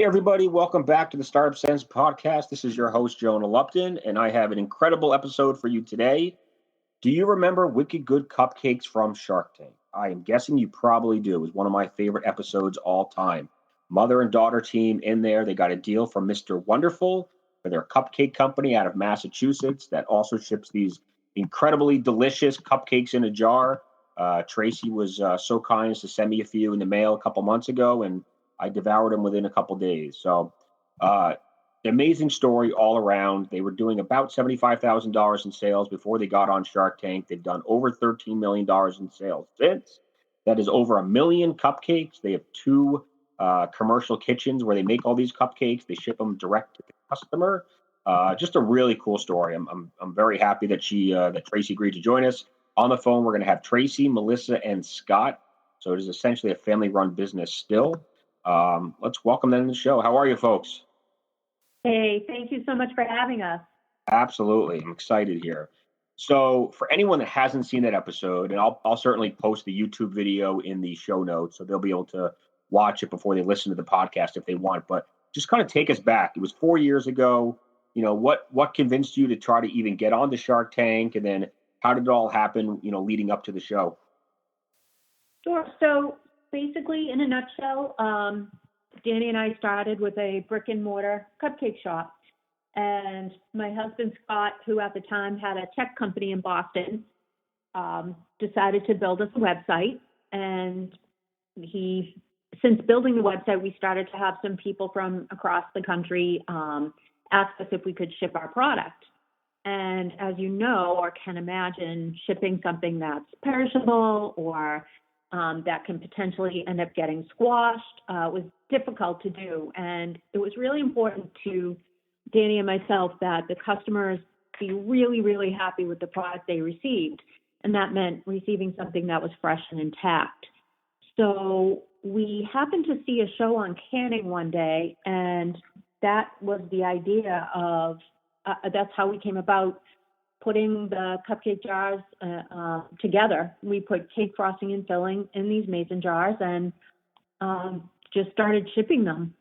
Hey, everybody. Welcome back to the Startup Sense podcast. This is your host, Jonah Lupton, and I have an incredible episode for you today. Do you remember Wicked Good Cupcakes from Shark Tank? I am guessing you probably do. It was one of my favorite episodes all time. Mother and daughter team in there. They got a deal from Mr. Wonderful for their cupcake company out of Massachusetts that also ships these incredibly delicious cupcakes in a jar. Tracey was so kind as to send me a few in the mail a couple months ago, and I devoured them within a couple days. So, amazing story all around. They were doing about $75,000 in sales before they got on Shark Tank. They've done over $13 million in sales since. That is over 1 million cupcakes. They have 2 commercial kitchens where they make all these cupcakes. They ship them direct to the customer. Just a really cool story. I'm very happy that that Tracey agreed to join us. On the phone, we're going to have Tracey, Melissa, and Scott. So it is essentially a family-run business still. Let's welcome them to the show. How are you, folks? Hey, thank you so much for having us. Absolutely. I'm excited here. So for anyone that hasn't seen that episode, and I'll certainly post the YouTube video in the show notes, so they'll be able to watch it before they listen to the podcast if they want. But just kind of take us back. It was 4 years ago. You know, what convinced you to try to even get on the Shark Tank? And then how did it all happen, leading up to the show? Sure. So basically, in a nutshell, Danny and I started with a brick and mortar cupcake shop. And my husband, Scott, who at the time had a tech company in Boston, decided to build us a website. And since building the website, we started to have some people from across the country ask us if we could ship our product. And as you know, or can imagine, shipping something that's perishable or that can potentially end up getting squashed was difficult to do. And it was really important to Danny and myself that the customers be really, really happy with the product they received. And that meant receiving something that was fresh and intact. So we happened to see a show on canning one day, and that was the idea of, that's how we came about putting the cupcake jars together. We put cake frosting and filling in these mason jars and just started shipping them.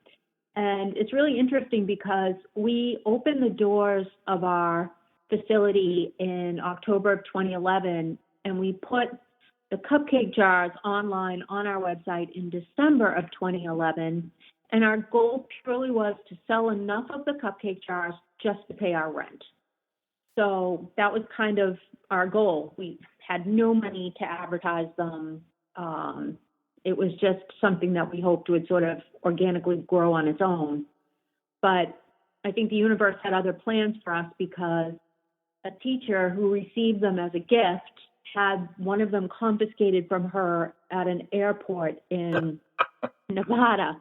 And it's really interesting because we opened the doors of our facility in October of 2011, and we put the cupcake jars online on our website in December of 2011. And our goal purely was to sell enough of the cupcake jars just to pay our rent. So that was kind of our goal. We had no money to advertise them. It was just something that we hoped would sort of organically grow on its own. But I think the universe had other plans for us because a teacher who received them as a gift had one of them confiscated from her at an airport in Nevada.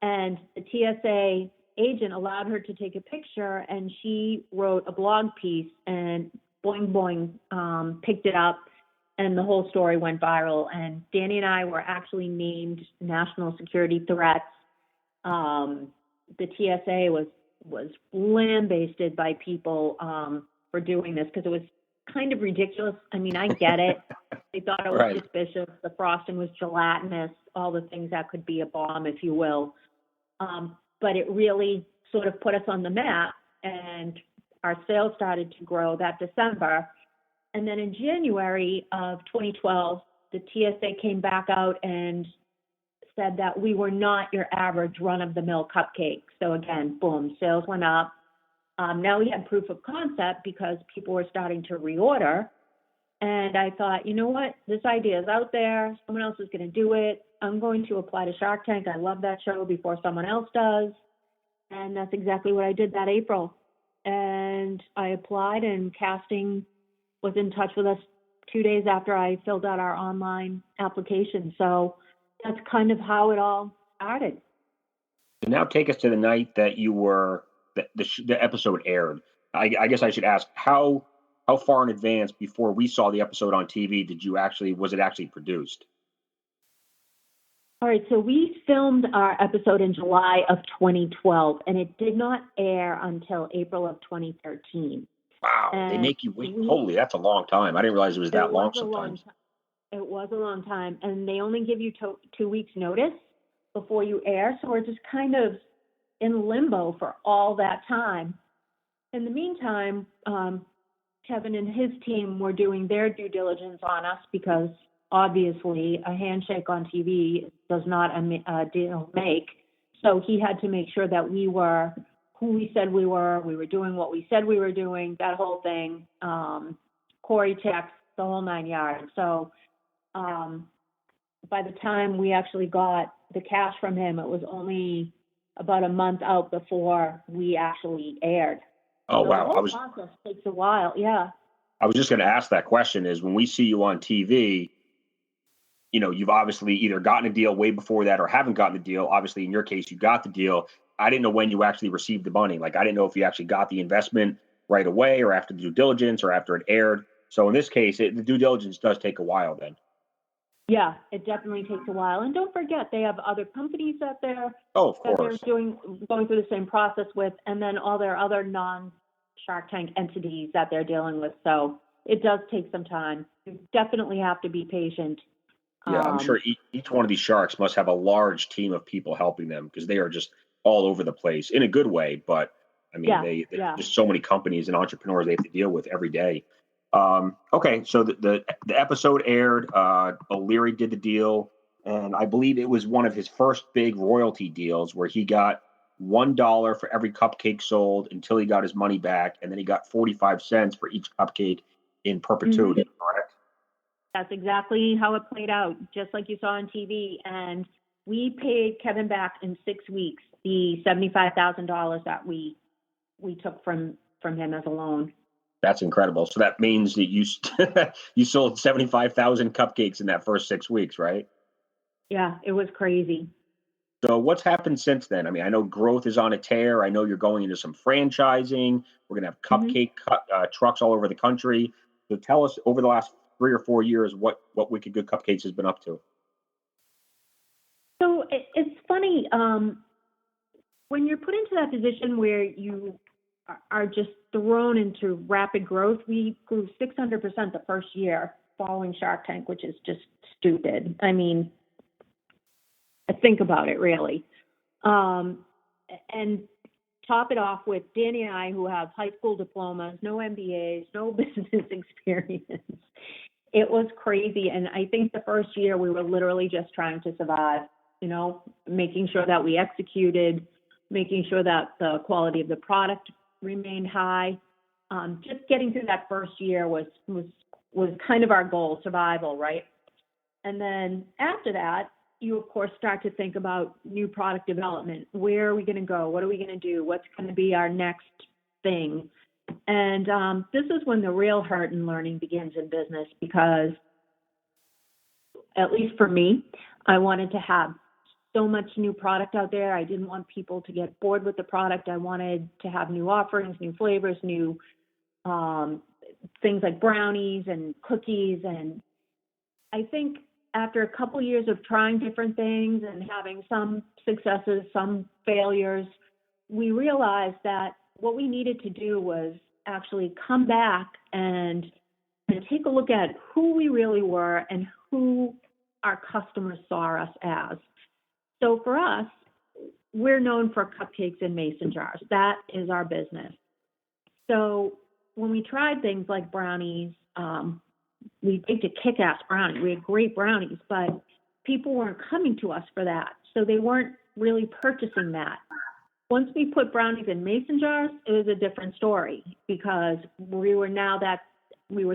And the TSA agent allowed her to take a picture, and she wrote a blog piece, and boing, boing, picked it up, and the whole story went viral. And Danny and I were actually named national security threats. The TSA was lambasted by people for doing this because it was kind of ridiculous. I mean, I get it. They thought it was Right. suspicious. The frosting was gelatinous, all the things that could be a bomb, if you will. But it really sort of put us on the map, and our sales started to grow that December. And then in January of 2012, the TSA came back out and said that we were not your average run-of-the-mill cupcake. So again, boom, sales went up. Now we had proof of concept because people were starting to reorder. And I thought, you know what? This idea is out there. Someone else is going to do it. I'm going to apply to Shark Tank. I love that show before someone else does. And that's exactly what I did that April. And I applied, and casting was in touch with us 2 days after I filled out our online application. So that's kind of how it all started. So now take us to the night that the episode aired. I guess I should ask, how far in advance before we saw the episode on TV was it actually produced? All right, so we filmed our episode in July of 2012, and it did not air until April of 2013. Wow, And they make you wait. Holy, that's a long time. I didn't realize it was that long sometimes. It was a long time, and they only give you 2 weeks notice before you air. So we're just kind of in limbo for all that time. In the meantime, Kevin and his team were doing their due diligence on us because obviously a handshake on TV does not a deal make. So he had to make sure that we were who we said we were doing what we said we were doing, that whole thing, Corey checks, the whole 9 yards. So by the time we actually got the cash from him, it was only about a month out before we actually aired. Oh, so wow. The whole process takes a while. Yeah. I was just going to ask that question is when we see you on TV, you know, you've obviously either gotten a deal way before that or haven't gotten the deal. Obviously, in your case, you got the deal. I didn't know when you actually received the money. Like, I didn't know if you actually got the investment right away or after the due diligence or after it aired. So in this case, the due diligence does take a while then. Yeah, it definitely takes a while. And don't forget, they have other companies out there of that course. they're going through the same process with, and then all their other non-Shark Tank entities that they're dealing with. So it does take some time. You definitely have to be patient. Yeah, I'm sure each one of these sharks must have a large team of people helping them because they are just all over the place in a good way. But I mean, there's just so many companies and entrepreneurs they have to deal with every day. Okay, so the episode aired. O'Leary did the deal, and I believe it was one of his first big royalty deals where he got $1 for every cupcake sold until he got his money back, and then he got 45 cents for each cupcake in perpetuity. Correct? That's exactly how it played out, just like you saw on TV. And we paid Kevin back in 6 weeks the $75,000 that we took from him as a loan. That's incredible. So that means that you you sold 75,000 cupcakes in that first 6 weeks, right? Yeah, it was crazy. So what's happened since then? I mean, I know growth is on a tear. I know you're going into some franchising. We're going to have cupcake trucks all over the country. So tell us over the last 3 or 4 years what Wicked Good Cupcakes has been up to. So it's funny. When you're put into that position where you are just thrown into rapid growth, we grew 600% the first year following Shark Tank, which is just stupid. I mean, think about it, really. And top it off with Danny and I, who have high school diplomas, no MBAs, no business experience. It was crazy. And I think the first year we were literally just trying to survive, you know, making sure that we executed, making sure that the quality of the product remained high. Just getting through that first year was kind of our goal, survival, right? And then after that, you of course start to think about new product development. Where are we going to go? What are we going to do? What's going to be our next thing? And this is when the real hurt and learning begins in business, because at least for me, I wanted to have so much new product out there. I didn't want people to get bored with the product. I wanted to have new offerings, new flavors, new things like brownies and cookies. And I think after a couple years of trying different things and having some successes, some failures, we realized that what we needed to do was actually come back and take a look at who we really were and who our customers saw us as. So for us, we're known for cupcakes in mason jars. That is our business. So when we tried things like brownies, we baked a kick-ass brownie. We had great brownies, but people weren't coming to us for that. So they weren't really purchasing that. Once we put brownies in mason jars, it was a different story, because we were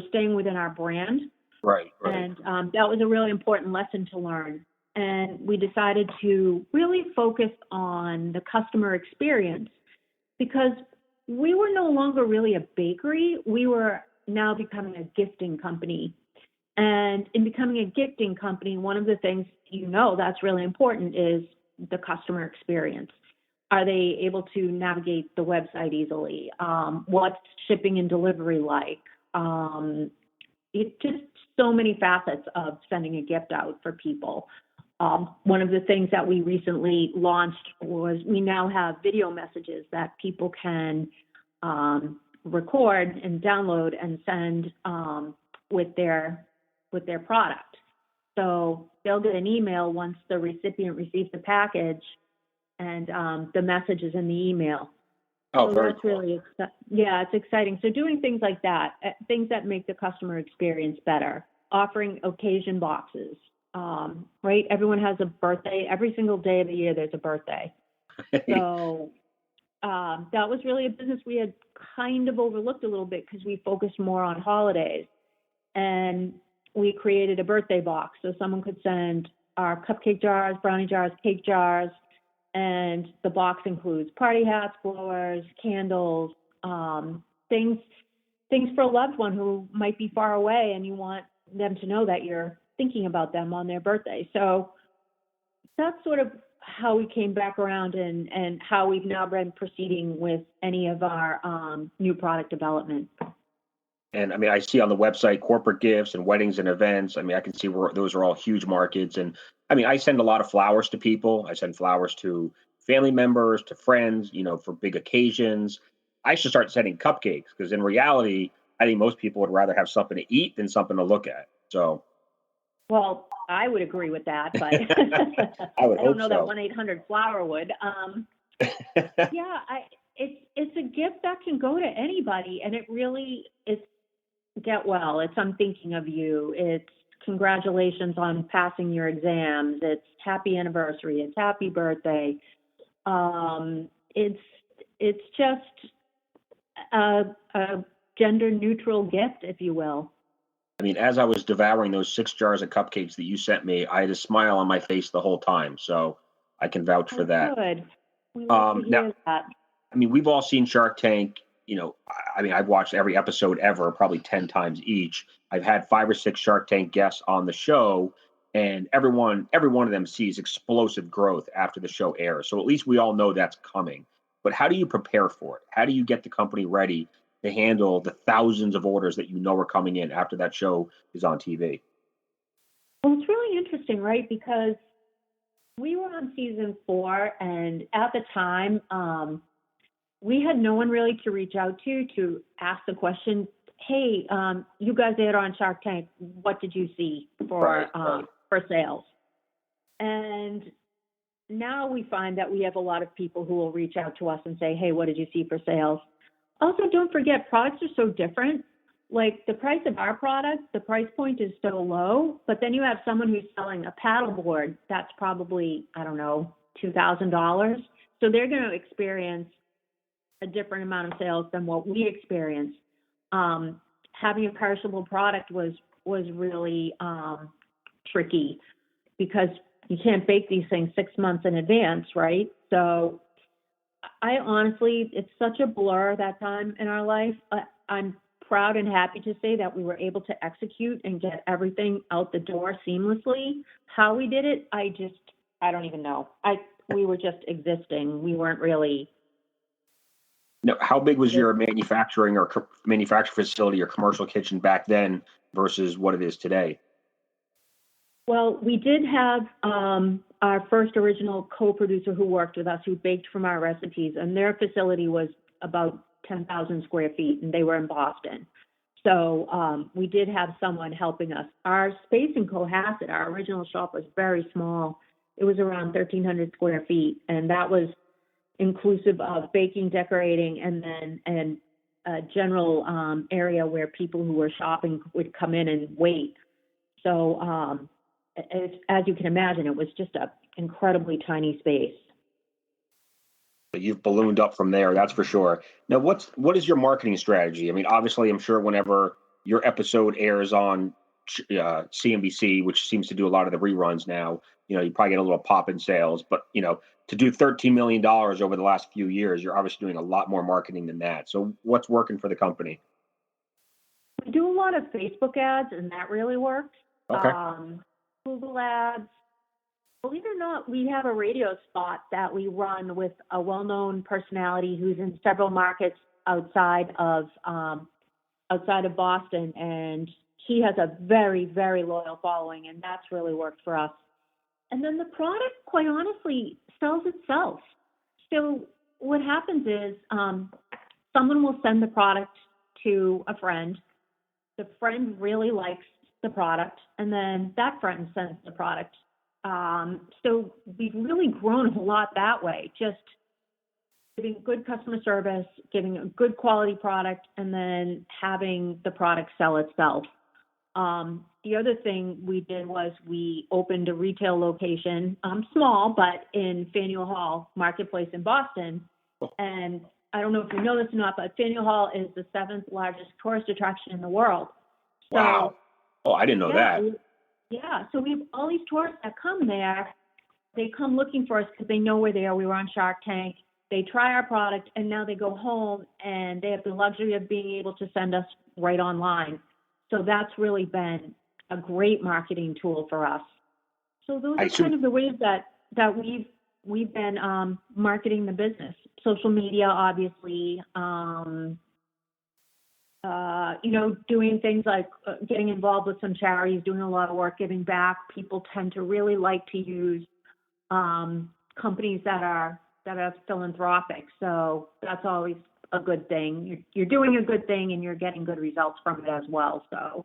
staying within our brand. Right. And that was a really important lesson to learn. And we decided to really focus on the customer experience, because we were no longer really a bakery. We were now becoming a gifting company. And in becoming a gifting company, one of the things that's really important is the customer experience. Are they able to navigate the website easily? What's shipping and delivery like? It's just so many facets of sending a gift out for people. One of the things that we recently launched was we now have video messages that people can record and download and send with their product. So they'll get an email once the recipient receives the package and the message is in the email. Oh, So very that's cool. really, it's exciting. So doing things like that, things that make the customer experience better, offering occasion boxes, right? Everyone has a birthday. Every single day of the year, there's a birthday. So that was really a business we had kind of overlooked a little bit because we focused more on holidays. And we created a birthday box so someone could send our cupcake jars, brownie jars, cake jars, and the box includes party hats, blowers, candles, things for a loved one who might be far away, and you want them to know that you're thinking about them on their birthday. So that's sort of how we came back around and how we've now been proceeding with any of our new product development. And I mean, I see on the website corporate gifts and weddings and events. I mean, I can see where those are all huge markets. And I mean, I send a lot of flowers to people. I send flowers to family members, to friends, for big occasions. I should start sending cupcakes because in reality, I think most people would rather have something to eat than something to look at. So, well, I would agree with that, but I would I don't hope know so. that 1-800-flower would. It's a gift that can go to anybody, and it's get well. It's I'm thinking of you. It's congratulations on passing your exams. It's happy anniversary. It's happy birthday. It's just a gender neutral gift, if you will. I mean, as I was devouring those 6 jars of cupcakes that you sent me, I had a smile on my face the whole time. So I can vouch for that. Good. We love to hear that. I mean, we've all seen Shark Tank. I mean, I've watched every episode ever, probably 10 times each. I've had 5 or 6 Shark Tank guests on the show, and every one of them sees explosive growth after the show airs. So at least we all know that's coming. But how do you prepare for it? How do you get the company ready to handle the thousands of orders that are coming in after that show is on TV? Well, it's really interesting, right? Because we were on season 4, and at the time, we had no one really to reach out to ask the question, hey, you guys aired on Shark Tank. What did you see for sales? And now we find that we have a lot of people who will reach out to us and say, hey, what did you see for sales? Also, don't forget, products are so different. Like the price of our product, the price point is so low, but then you have someone who's selling a paddleboard that's probably, I don't know, $2,000. So they're going to experience a different amount of sales than what we experience. Having a perishable product was really tricky because you can't bake these things 6 months in advance, right? So I honestly, it's such a blur that time in our life. I'm proud and happy to say that we were able to execute and get everything out the door seamlessly. How we did it, I don't even know. We were just existing. We weren't really. No, how big was your manufacturing facility or commercial kitchen back then versus what it is today? Well, we did have our first original co-producer who worked with us, who baked from our recipes, and their facility was about 10,000 square feet, and they were in Boston. So we did have someone helping us. Our space in Cohasset, our original shop, was very small. It was around 1,300 square feet, and that was inclusive of baking, decorating, and a general area where people who were shopping would come in and wait. So as you can imagine, it was just an incredibly tiny space. You've ballooned up from there, that's for sure. Now, what is your marketing strategy? I mean, obviously, I'm sure whenever your episode airs on CNBC, which seems to do a lot of the reruns now, you probably get a little pop in sales. But, to do $13 million over the last few years, you're obviously doing a lot more marketing than that. So what's working for the company? We do a lot of Facebook ads, and that really works. Okay. Google ads. Believe it or not, we have a radio spot that we run with a well-known personality who's in several markets outside of Boston, and he has a very, very loyal following, and that's really worked for us. And then the product, quite honestly, sells itself. So what happens is someone will send the product to a friend. The friend really likes the product, and then that friend sends the product So we've really grown a lot that way, just giving good customer service, giving a good quality product, and then having the product sell itself. The other thing we did was we opened a retail location, small, but in Faneuil Hall Marketplace in Boston. And I don't know if you know this or not, but Faneuil Hall is the 7th largest tourist attraction in the world. So, wow. Oh, I didn't know that. So we have all these tourists that come there. They come looking for us because they know we're there. We were on Shark Tank. They try our product, and now they go home, and they have the luxury of being able to send us right online. So that's really been a great marketing tool for us. So those are kind of the ways that we've been marketing the business. Social media, obviously, doing things like getting involved with some charities, doing a lot of work, giving back. People tend to really like to use companies that are philanthropic. So that's always a good thing. You're doing a good thing and you're getting good results from it as well. So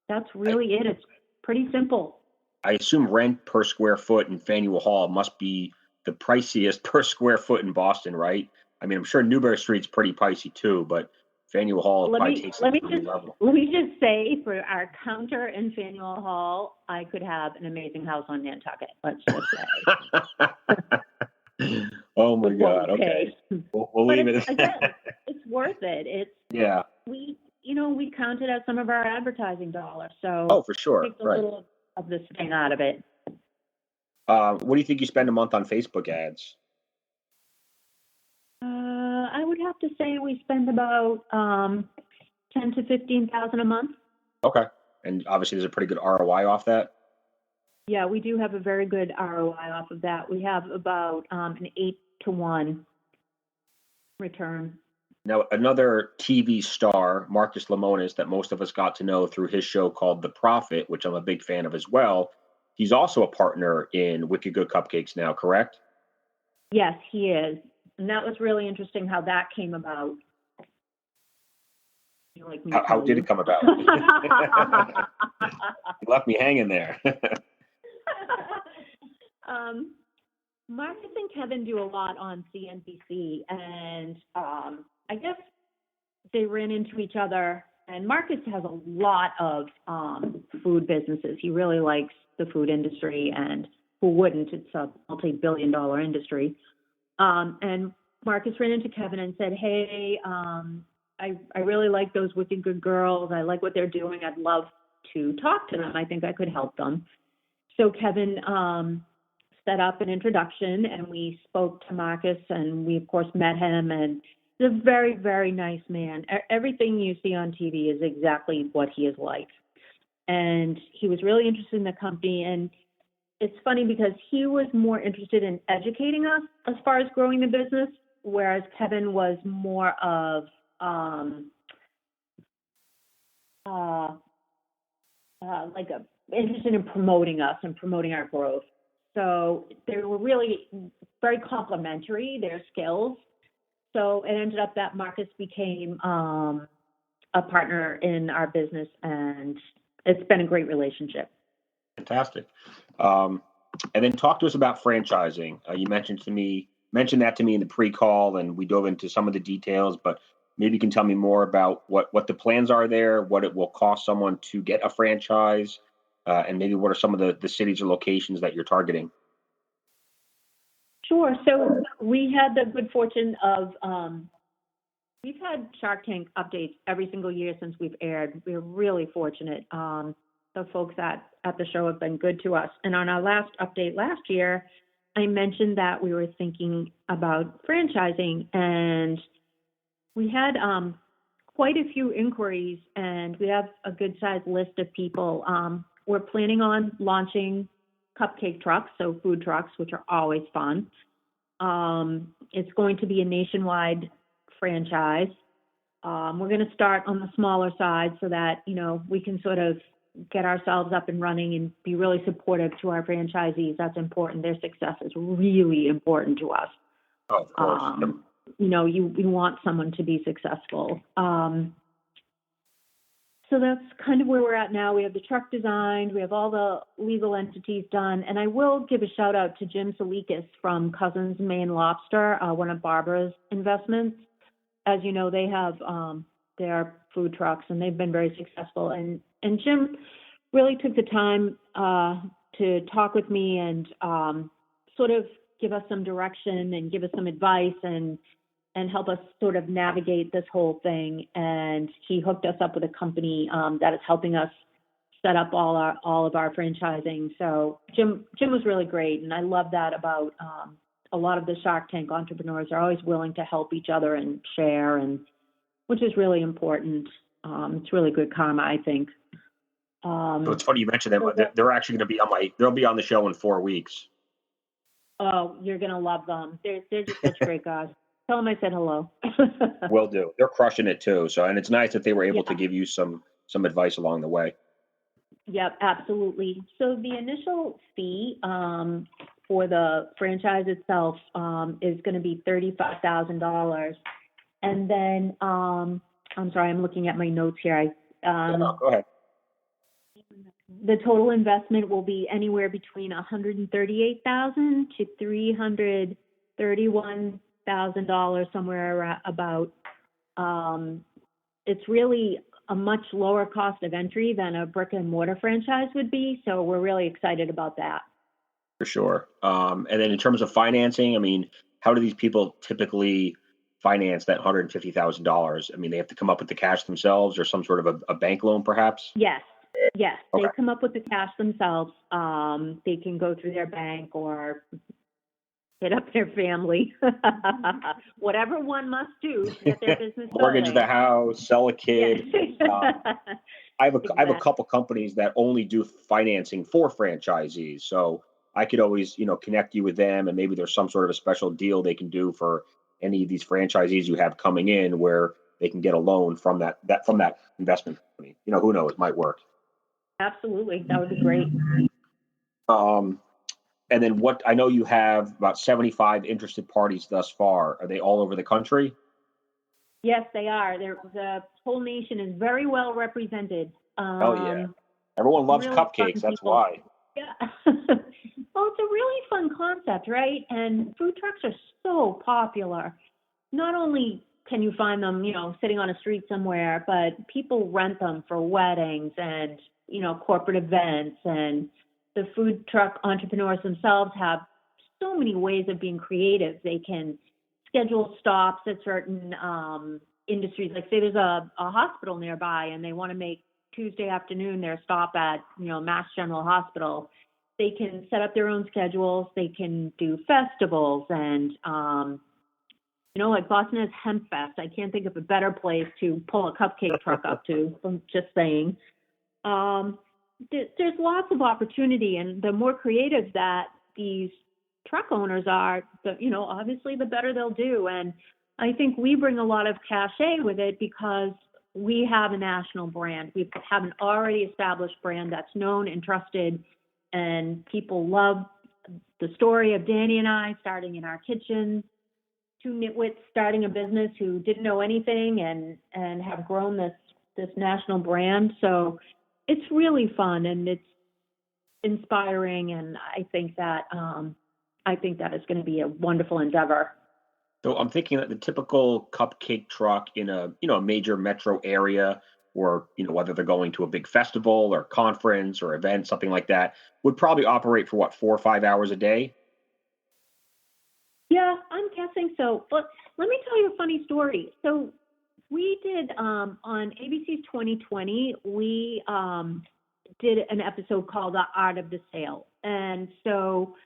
that's really it. It's pretty simple. I assume rent per square foot in Faneuil Hall must be the priciest per square foot in Boston, right? I mean, I'm sure Newbury Street's pretty pricey too, but Faneuil Hall probably takes it to a new level. Let me just say, for our counter in Faneuil Hall, I could have an amazing house on Nantucket. Let's just say. Oh my God! Okay, we'll leave it. Again, it's worth it. We counted out some of our advertising dollars, so for sure, take a little of the sting out of it. What do you think you spend a month on Facebook ads? I would have to say we spend about $10,000 to $15,000 a month. Okay, and obviously there's a pretty good ROI off that. Yeah, we do have a very good ROI off of that. We have about an 8-to-1 return. Now, another TV star, Marcus Lemonis, that most of us got to know through his show called The Profit, which I'm a big fan of as well. He's also a partner in Wicked Good Cupcakes now, correct? Yes, he is. And that was really interesting how that came about. How did it come about? You left me hanging there. Marcus and Kevin do a lot on CNBC, and I guess they ran into each other. And Marcus has a lot of food businesses. He really likes the food industry, and who wouldn't? It's a multi-billion-dollar industry. And Marcus ran into Kevin and said, "Hey, I really like those Wicked Good girls. I like what they're doing. I'd love to talk to them. I think I could help them." So Kevin set up an introduction, and we spoke to Marcus, and we, of course, met him. And he's a very, very nice man. Everything you see on TV is exactly what he is like. And he was really interested in the company. And it's funny because he was more interested in educating us as far as growing the business, whereas Kevin was more of interested in promoting us and promoting our growth. So they were really very complementary, their skills. So it ended up that Marcus became a partner in our business, and it's been a great relationship. Fantastic. And then talk to us about franchising. You mentioned that to me in the pre-call, and we dove into some of the details, but maybe you can tell me more about what the plans are there, what it will cost someone to get a franchise, and maybe what are some of the cities or locations that you're targeting? Sure. So we had the good fortune of, we've had Shark Tank updates every single year since we've aired. We're really fortunate. The folks at the show have been good to us. And on our last update last year, I mentioned that we were thinking about franchising, and we had quite a few inquiries, and we have a good sized list of people. We're planning on launching cupcake trucks, so food trucks, which are always fun. It's going to be a nationwide franchise. We're going to start on the smaller side so that, we can sort of get ourselves up and running and be really supportive to our franchisees. That's important. Their success is really important to us. Oh, of course. You want someone to be successful. So that's kind of where we're at now. We have the truck designed. We have all the legal entities done. And I will give a shout out to Jim Salikas from Cousins Maine Lobster, one of Barbara's investments. As you know, they have their food trucks, and they've been very successful. And Jim really took the time to talk with me and sort of give us some direction and give us some advice and help us sort of navigate this whole thing. And he hooked us up with a company that is helping us set up all of our franchising. So Jim was really great, and I love that about a lot of the Shark Tank entrepreneurs are always willing to help each other and share, and which is really important. It's really good karma, I think. So it's funny you mentioned them. They're actually going to be they'll be on the show in 4 weeks. Oh, you're going to love them. They're just such great guys. Tell them I said hello. Will do. They're crushing it too. So, and it's nice that they were able to give you some advice along the way. Yep, absolutely. So the initial fee for the franchise itself is going to be $35,000. And then, I'm sorry, I'm looking at my notes here. No, go ahead. The total investment will be anywhere between $138,000 to $331,000, somewhere about. It's really a much lower cost of entry than a brick and mortar franchise would be. So we're really excited about that. For sure. And then in terms of financing, I mean, how do these people typically finance that $150,000? I mean, they have to come up with the cash themselves or some sort of a bank loan, perhaps? Yes. Okay. They come up with the cash themselves. They can go through their bank or hit up their family, whatever one must do to get their business mortgage going. the house, sell a kid. Yes. I have a couple companies that only do financing for franchisees, so I could always connect you with them, and maybe there's some sort of a special deal they can do for any of these franchisees you have coming in, where they can get a loan from that investment company. Who knows? It might work. Absolutely, that would be great. And then I know you have about 75 interested parties thus far. Are they all over the country? Yes, they are. The whole nation is very well represented. Oh yeah, everyone loves really cupcakes. That's why. Yeah. Well, it's a really fun concept, right? And food trucks are so popular. Not only can you find them, sitting on a street somewhere, but people rent them for weddings and, corporate events. And the food truck entrepreneurs themselves have so many ways of being creative. They can schedule stops at certain industries. Like say there's a hospital nearby and they want to make Tuesday afternoon their stop at, Mass General Hospital. They can set up their own schedules. They can do festivals and, like Boston has Hemp Fest. I can't think of a better place to pull a cupcake truck up to. I'm just saying. There's lots of opportunity, and the more creative that these truck owners are, obviously the better they'll do. And I think we bring a lot of cachet with it because we have a national brand. We have an already established brand that's known and trusted, and people love the story of Danny and I starting in our kitchen, two nitwits starting a business who didn't know anything and have grown this national brand. So it's really fun and it's inspiring, and I think that is going to be a wonderful endeavor. So I'm thinking that the typical cupcake truck in a major metro area, or whether they're going to a big festival or conference or event, something like that, would probably operate for 4 or 5 hours a day. Yeah, I'm guessing so. But let me tell you a funny story. So we did on ABC's 2020, we did an episode called The Art of the Sale. And so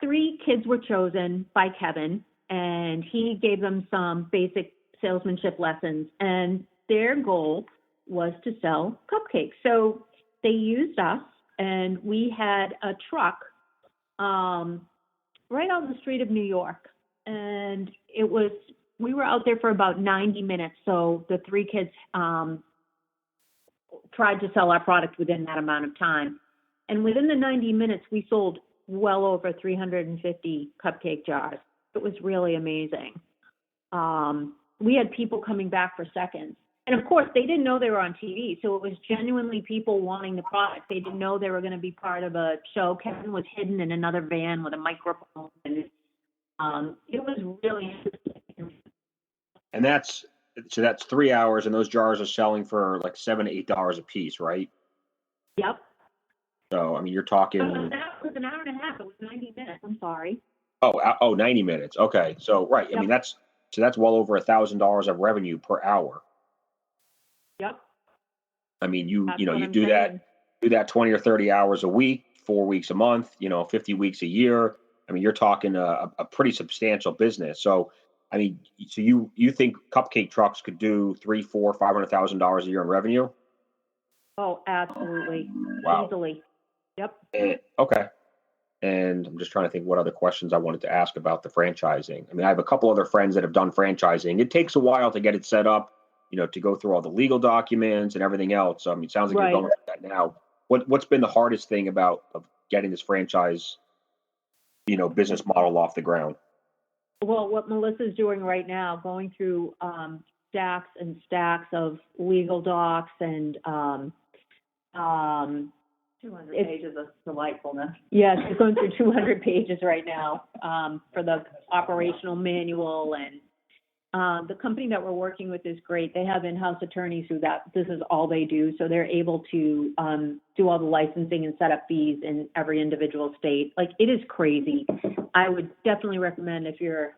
3 kids were chosen by Kevin, and he gave them some basic salesmanship lessons. And their goal was to sell cupcakes. So they used us, and we had a truck right on the street of New York. And we were out there for about 90 minutes. So the 3 kids tried to sell our product within that amount of time. And within the 90 minutes, we sold well over 350 cupcake jars. It was really amazing. We had people coming back for seconds. And of course, they didn't know they were on TV, so it was genuinely people wanting the product. They didn't know they were going to be part of a show. Kevin was hidden in another van with a microphone, and it was really interesting. And that's 3 hours, and those jars are selling for like $7 to $8 a piece, right? Yep. So, I mean, you're talking. That was an hour and a half. It was 90 minutes. I'm sorry. 90 minutes. Okay. So, right. Yep. I mean, that's well over $1,000 of revenue per hour. Yep. I mean, you do that 20 or 30 hours a week, 4 weeks a month, 50 weeks a year. I mean, you're talking a pretty substantial business. So, I mean, so you think cupcake trucks could do $300,000, $400,000, $500,000 a year in revenue? Oh, absolutely. Wow. Easily. Yep. Okay. And I'm just trying to think what other questions I wanted to ask about the franchising. I mean, I have a couple other friends that have done franchising. It takes a while to get it set up, to go through all the legal documents and everything else. So, I mean, it sounds like you're going through that now. What's been the hardest thing of getting this franchise, business model off the ground? Well, what Melissa's doing right now, going through stacks and stacks of legal docs and 200 pages of delightfulness. Yes, she's going through 200 pages right now for the operational manual, and the company that we're working with is great. They have in-house attorneys this is all they do, so they're able to do all the licensing and set up fees in every individual state. Like, it is crazy. I would definitely recommend if you're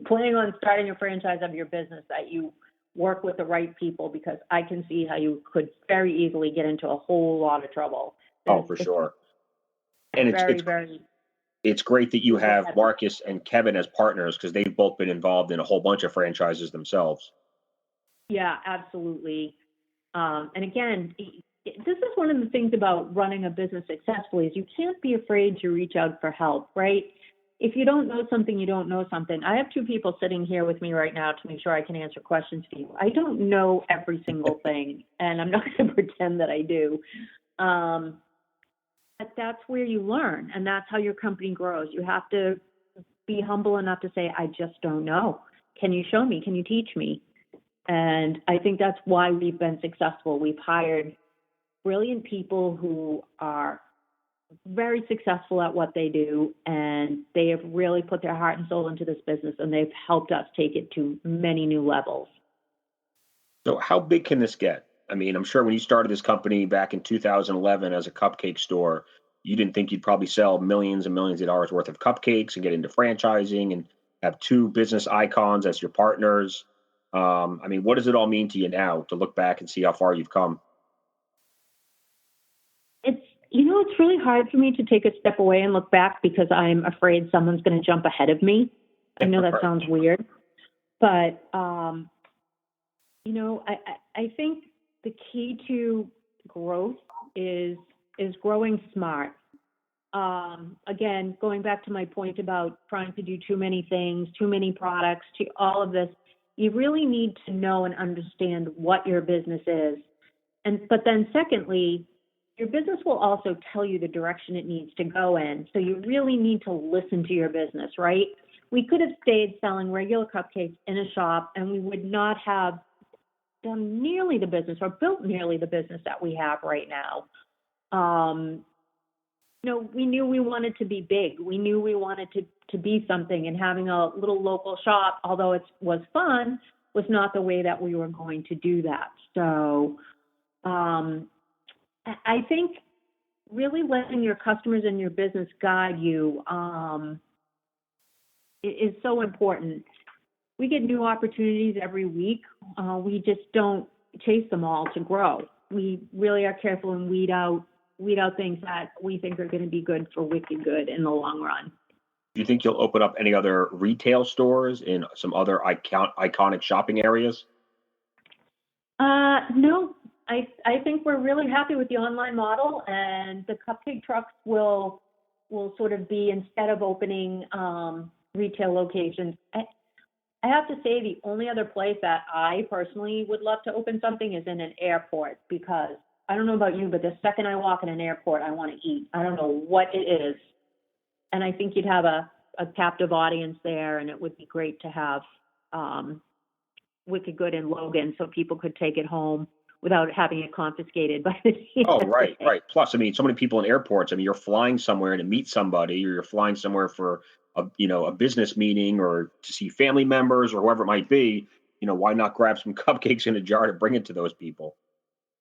planning on starting a franchise of your business that you work with the right people, because I can see how you could very easily get into a whole lot of trouble. For sure. And it's great that you have Marcus and Kevin as partners, because they've both been involved in a whole bunch of franchises themselves. Yeah, absolutely. And again, this is one of the things about running a business successfully is you can't be afraid to reach out for help, right? If you don't know something, you don't know something. I have two people sitting here with me right now to make sure I can answer questions for you. I don't know every single thing, and I'm not going to pretend that I do. But that's where you learn, and that's how your company grows. You have to be humble enough to say, I just don't know. Can you show me? Can you teach me? And I think that's why we've been successful. We've hired brilliant people who are very successful at what they do, and they have really put their heart and soul into this business, and they've helped us take it to many new levels. So how big can this get? I mean, I'm sure when you started this company back in 2011 as a cupcake store, you didn't think you'd probably sell millions and millions of dollars worth of cupcakes and get into franchising and have two business icons as your partners. I mean, what does it all mean to you now to look back and see how far you've come? It's really hard for me to take a step away and look back, because I'm afraid someone's going to jump ahead of me. I know that sounds weird, but, I think the key to growth is growing smart. Again, going back to my point about trying to do too many things, too many products, to all of this, you really need to know and understand what your business is. But then secondly, your business will also tell you the direction it needs to go in. So you really need to listen to your business, right? We could have stayed selling regular cupcakes in a shop, and we would not have done nearly the business or built nearly the business that we have right now. We knew we wanted to be big. We knew we wanted to be something, and having a little local shop, although it was fun, was not the way that we were going to do that. So I think really letting your customers and your business guide you is so important. We get new opportunities every week. We just don't chase them all to grow. We really are careful and weed out things that we think are going to be good for Wicked Good in the long run. Do you think you'll open up any other retail stores in some other iconic shopping areas? No. I think we're really happy with the online model, and the cupcake trucks will sort of be, instead of opening retail locations. I have to say the only other place that I personally would love to open something is in an airport, because I don't know about you, but the second I walk in an airport, I want to eat. I don't know what it is. And I think you'd have a captive audience there, and it would be great to have Wicked Good in Logan so people could take it home without having it confiscated by the Oh, right, right. Plus, I mean, so many people in airports. I mean, you're flying somewhere to meet somebody, or you're flying somewhere for a business meeting, or to see family members, or whoever it might be. Why not grab some cupcakes in a jar to bring it to those people?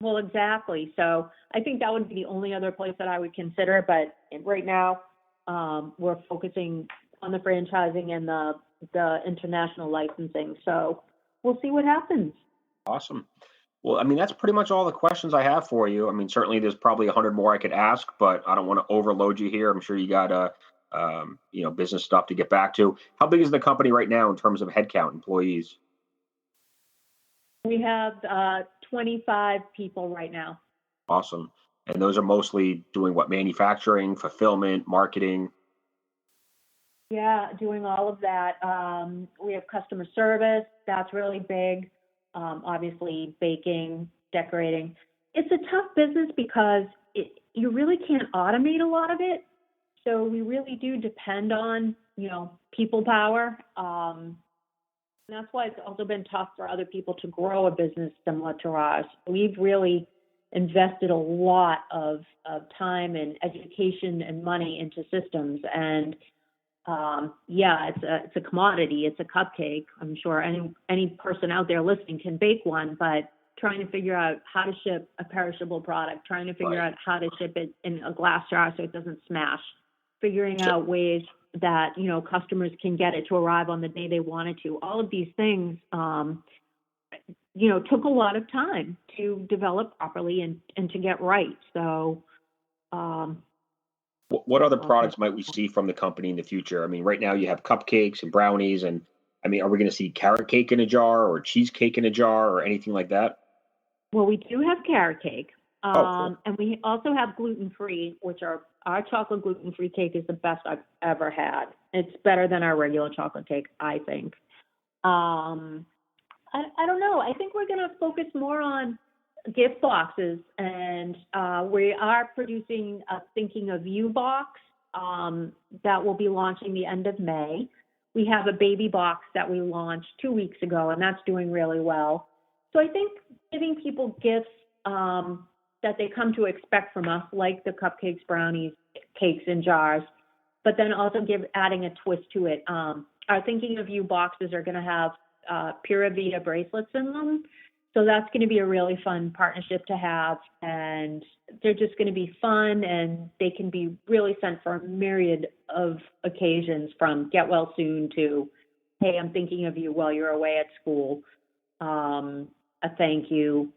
Well, exactly. So I think that would be the only other place that I would consider. But right now, we're focusing on the franchising and the international licensing. So we'll see what happens. Awesome. Well, I mean, that's pretty much all the questions I have for you. I mean, certainly there's probably 100 more I could ask, but I don't want to overload you here. I'm sure you got business stuff to get back to. How big is the company right now in terms of headcount, employees? We have 25 people right now. Awesome. And those are mostly doing what? Manufacturing, fulfillment, marketing? Yeah, doing all of that. We have customer service. That's really big. Obviously, baking, decorating. It's a tough business because you really can't automate a lot of it. So we really do depend on, people power. And that's why it's also been tough for other people to grow a business similar to ours. We've really invested a lot of time and education and money into systems. And it's a commodity. It's a cupcake. I'm sure any person out there listening can bake one, but trying to figure out how to ship a perishable product, trying to figure out how to ship it in a glass jar so it doesn't smash, figuring out ways that, customers can get it to arrive on the day they wanted to. All of these things, took a lot of time to develop properly and to get right. So, what other products might we see from the company in the future? I mean, right now you have cupcakes and brownies, and I mean, are we going to see carrot cake in a jar or cheesecake in a jar or anything like that? Well, we do have carrot cake. Cool. And we also have gluten-free, which our chocolate gluten-free cake is the best I've ever had. It's better than our regular chocolate cake, I think. I don't know. I think we're going to focus more on gift boxes, and we are producing a Thinking of You box that will be launching the end of May. We have a baby box that we launched 2 weeks ago, and that's doing really well. So I think giving people gifts that they come to expect from us, like the cupcakes, brownies, cakes in jars, but then also adding a twist to it. Our Thinking of You boxes are going to have Pura Vida bracelets in them. So that's going to be a really fun partnership to have, and they're just going to be fun, and they can be really sent for a myriad of occasions, from get well soon to, hey, I'm thinking of you while you're away at school, a thank you.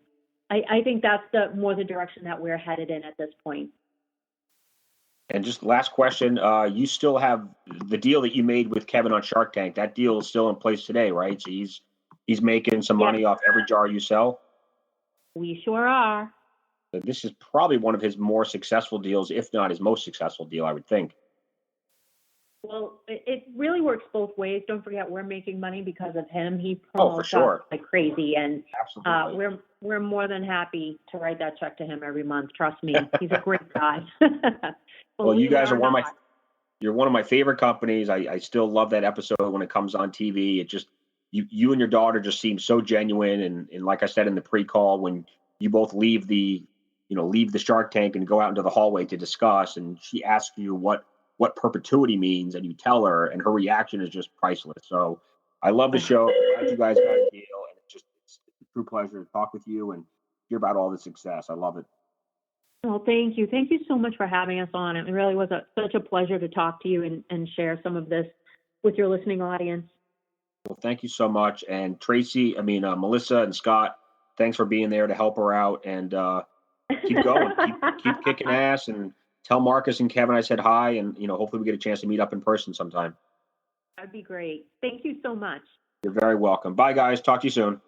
I think that's more the direction that we're headed in at this point. And just last question, you still have the deal that you made with Kevin on Shark Tank. That deal is still in place today, right? So he's making some money off every jar you sell? We sure are. So this is probably one of his more successful deals, if not his most successful deal, I would think. Well, it really works both ways. Don't forget, we're making money because of him. He promotes us like crazy, and we're more than happy to write that check to him every month. Trust me, he's a great guy. Well, you guys are you're one of my favorite companies. I still love that episode when it comes on TV. It just you and your daughter just seem so genuine, and like I said in the pre-call, when you both leave the Shark Tank and go out into the hallway to discuss, and she asks you what perpetuity means, and you tell her, and her reaction is just priceless. So I love the show. I'm glad you guys got a deal, and it's a true pleasure to talk with you and hear about all the success. I love it. Well, thank you. Thank you so much for having us on. It really was such a pleasure to talk to you and share some of this with your listening audience. Well, thank you so much. And Tracey, Melissa and Scott, thanks for being there to help her out, and keep going, keep kicking ass, and tell Marcus and Kevin I said hi, and hopefully we get a chance to meet up in person sometime. That'd be great. Thank you so much. You're very welcome. Bye, guys. Talk to you soon.